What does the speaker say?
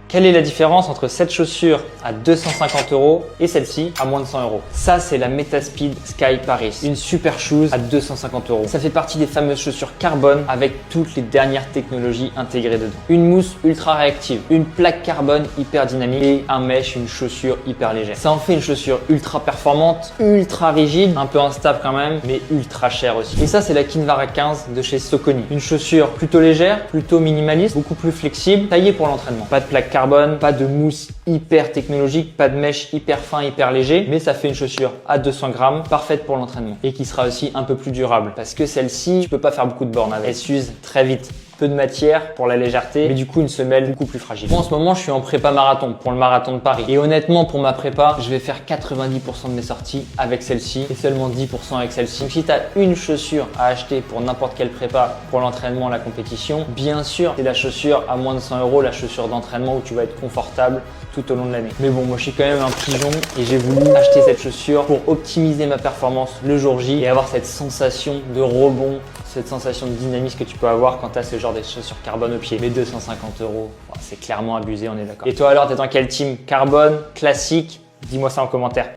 Quelle est la différence entre cette chaussure à 250 € et celle-ci à moins de 100 €? Ça, c'est la Metaspeed Sky Paris, une super shoes à 250 €. Ça fait partie des fameuses chaussures carbone avec toutes les dernières technologies intégrées dedans. Une mousse ultra réactive, une plaque carbone hyper dynamique et un mesh, une chaussure hyper légère. Ça en fait une chaussure ultra performante, ultra rigide, un peu instable quand même, mais ultra chère aussi. Et ça, c'est la Kinvara 15 de chez Saucony. Une chaussure plutôt légère, plutôt minimaliste, beaucoup plus flexible, taillée pour l'entraînement. Pas de plaque carbone, pas de mousse hyper technologique, pas de mesh hyper fin, hyper léger, mais ça fait une chaussure à 200 grammes, parfaite pour l'entraînement et qui sera aussi un peu plus durable parce que celle-ci, tu peux pas faire beaucoup de bornes avec. Elle s'use très vite. Peu de matière pour la légèreté, mais du coup une semelle beaucoup plus fragile. Moi en ce moment je suis en prépa marathon pour le marathon de Paris. Et honnêtement pour ma prépa, je vais faire 90% de mes sorties avec celle-ci et seulement 10% avec celle-ci. Donc si tu as une chaussure à acheter pour n'importe quelle prépa, pour l'entraînement, la compétition, bien sûr c'est la chaussure à moins de 100 €, la chaussure d'entraînement où tu vas être confortable tout au long de l'année. Mais bon, moi je suis quand même un pigeon et j'ai voulu acheter cette chaussure pour optimiser ma performance le jour J et avoir cette sensation de rebond, cette sensation de dynamisme que tu peux avoir quand tu as ce genre de chaussures carbone au pied. Mais 250 €, c'est clairement abusé, on est d'accord. Et toi alors, t'es dans quel team? Carbone, classique? Dis-moi ça en commentaire.